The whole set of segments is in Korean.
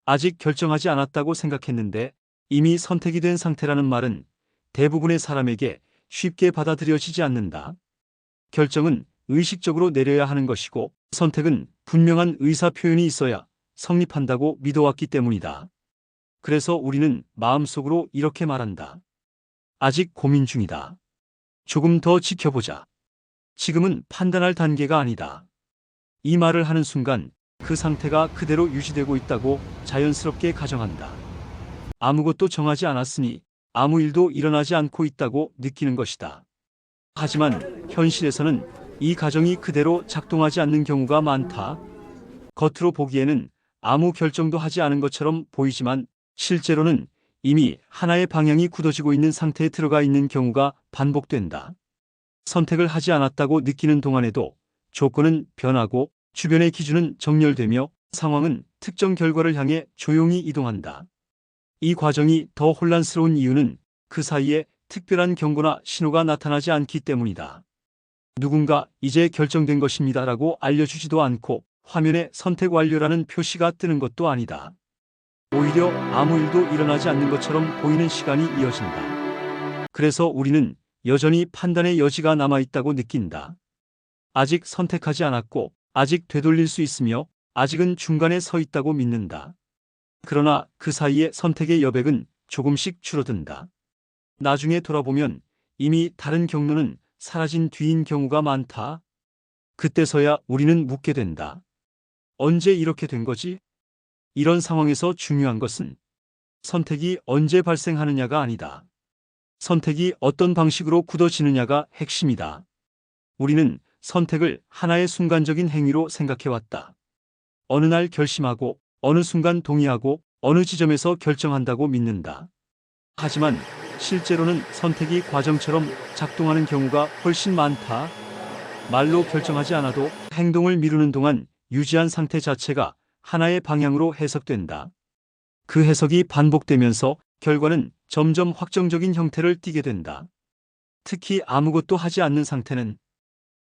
아직 결정하지 않았다고 생각했는데 이미 선택이 된 상태라는 말은 대부분의 사람에게 쉽게 받아들여지지 않는다. 결정은 의식적으로 내려야 하는 것이고 선택은 분명한 의사 표현이 있어야 성립한다고 믿어왔기 때문이다. 그래서 우리는 마음속으로 이렇게 말한다. 아직 고민 중이다. 조금 더 지켜보자. 지금은 판단할 단계가 아니다. 이 말을 하는 순간 그 상태가 그대로 유지되고 있다고 자연스럽게 가정한다. 아무것도 정하지 않았으니 아무 일도 일어나지 않고 있다고 느끼는 것이다. 하지만 현실에서는 이 가정이 그대로 작동하지 않는 경우가 많다. 겉으로 보기에는 아무 결정도 하지 않은 것처럼 보이지만 실제로는 이미 하나의 방향이 굳어지고 있는 상태에 들어가 있는 경우가 반복된다. 선택을 하지 않았다고 느끼는 동안에도 조건은 변하고 주변의 기준은 정렬되며 상황은 특정 결과를 향해 조용히 이동한다. 이 과정이 더 혼란스러운 이유는 그 사이에 특별한 경고나 신호가 나타나지 않기 때문이다. 누군가 이제 결정된 것입니다라고 알려주지도 않고 화면에 선택 완료라는 표시가 뜨는 것도 아니다. 오히려 아무 일도 일어나지 않는 것처럼 보이는 시간이 이어진다. 그래서 우리는 여전히 판단의 여지가 남아있다고 느낀다. 아직 선택하지 않았고 아직 되돌릴 수 있으며 아직은 중간에 서 있다고 믿는다. 그러나 그 사이에 선택의 여백은 조금씩 줄어든다. 나중에 돌아보면 이미 다른 경로는 사라진 뒤인 경우가 많다. 그때서야 우리는 묻게 된다. 언제 이렇게 된 거지? 이런 상황에서 중요한 것은 선택이 언제 발생하느냐가 아니다. 선택이 어떤 방식으로 굳어지느냐가 핵심이다. 우리는 선택을 하나의 순간적인 행위로 생각해왔다. 어느 날 결심하고 어느 순간 동의하고 어느 지점에서 결정한다고 믿는다. 하지만 실제로는 선택이 과정처럼 작동하는 경우가 훨씬 많다. 말로 결정하지 않아도 행동을 미루는 동안 유지한 상태 자체가 하나의 방향으로 해석된다. 그 해석이 반복되면서 결과는 점점 확정적인 형태를 띠게 된다. 특히 아무것도 하지 않는 상태는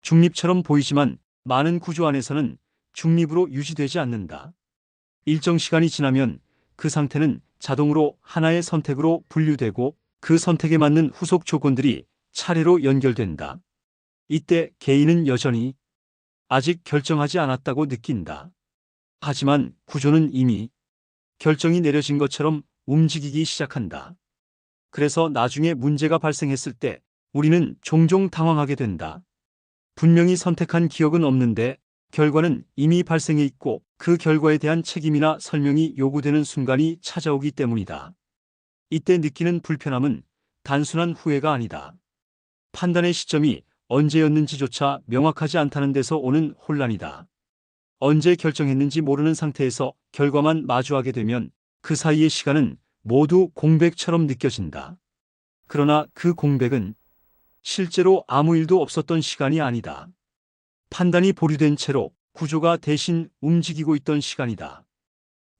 중립처럼 보이지만 많은 구조 안에서는 중립으로 유지되지 않는다. 일정 시간이 지나면 그 상태는 자동으로 하나의 선택으로 분류되고 그 선택에 맞는 후속 조건들이 차례로 연결된다. 이때 개인은 여전히 아직 결정하지 않았다고 느낀다. 하지만 구조는 이미 결정이 내려진 것처럼 움직이기 시작한다. 그래서 나중에 문제가 발생했을 때 우리는 종종 당황하게 된다. 분명히 선택한 기억은 없는데 결과는 이미 발생해 있고 그 결과에 대한 책임이나 설명이 요구되는 순간이 찾아오기 때문이다. 이때 느끼는 불편함은 단순한 후회가 아니다. 판단의 시점이 언제였는지조차 명확하지 않다는 데서 오는 혼란이다. 언제 결정했는지 모르는 상태에서 결과만 마주하게 되면 그 사이의 시간은 모두 공백처럼 느껴진다. 그러나 그 공백은 실제로 아무 일도 없었던 시간이 아니다. 판단이 보류된 채로 구조가 대신 움직이고 있던 시간이다.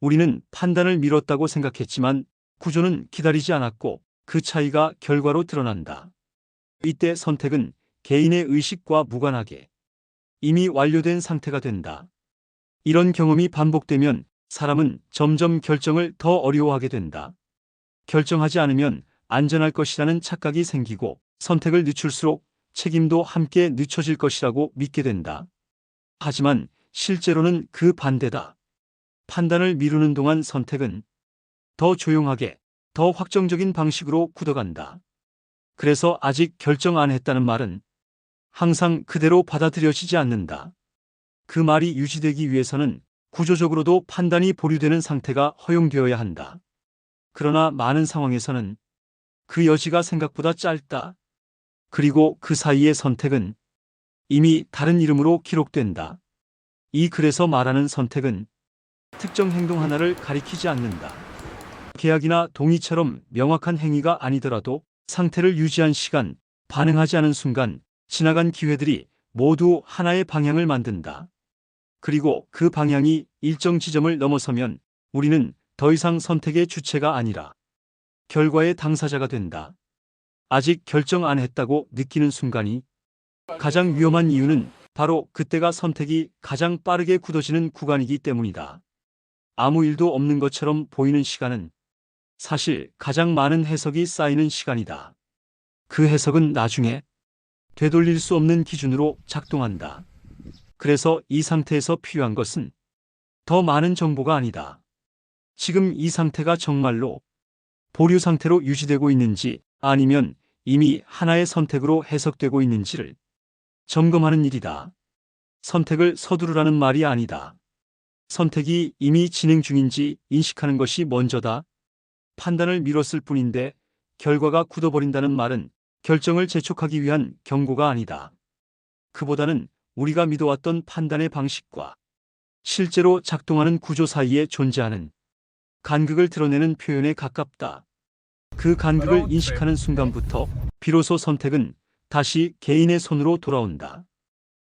우리는 판단을 미뤘다고 생각했지만 구조는 기다리지 않았고 그 차이가 결과로 드러난다. 이때 선택은 개인의 의식과 무관하게 이미 완료된 상태가 된다. 이런 경험이 반복되면 사람은 점점 결정을 더 어려워하게 된다. 결정하지 않으면 안전할 것이라는 착각이 생기고 선택을 늦출수록 책임도 함께 늦춰질 것이라고 믿게 된다. 하지만 실제로는 그 반대다. 판단을 미루는 동안 선택은 더 조용하게, 더 확정적인 방식으로 굳어간다. 그래서 아직 결정 안 했다는 말은 항상 그대로 받아들여지지 않는다. 그 말이 유지되기 위해서는 구조적으로도 판단이 보류되는 상태가 허용되어야 한다. 그러나 많은 상황에서는 그 여지가 생각보다 짧다. 그리고 그 사이의 선택은 이미 다른 이름으로 기록된다. 이 글에서 말하는 선택은 특정 행동 하나를 가리키지 않는다. 계약이나 동의처럼 명확한 행위가 아니더라도 상태를 유지한 시간, 반응하지 않은 순간, 지나간 기회들이 모두 하나의 방향을 만든다. 그리고 그 방향이 일정 지점을 넘어서면 우리는 더 이상 선택의 주체가 아니라 결과의 당사자가 된다. 아직 결정 안 했다고 느끼는 순간이 가장 위험한 이유는 바로 그때가 선택이 가장 빠르게 굳어지는 구간이기 때문이다. 아무 일도 없는 것처럼 보이는 시간은 사실 가장 많은 해석이 쌓이는 시간이다. 그 해석은 나중에 되돌릴 수 없는 기준으로 작동한다. 그래서 이 상태에서 필요한 것은 더 많은 정보가 아니다. 지금 이 상태가 정말로 보류 상태로 유지되고 있는지 아니면 이미 하나의 선택으로 해석되고 있는지를 점검하는 일이다. 선택을 서두르라는 말이 아니다. 선택이 이미 진행 중인지 인식하는 것이 먼저다. 판단을 미뤘을 뿐인데 결과가 굳어버린다는 말은 결정을 재촉하기 위한 경고가 아니다. 그보다는 우리가 믿어왔던 판단의 방식과 실제로 작동하는 구조 사이에 존재하는 간극을 드러내는 표현에 가깝다. 그 간극을 인식하는 순간부터 비로소 선택은 다시 개인의 손으로 돌아온다.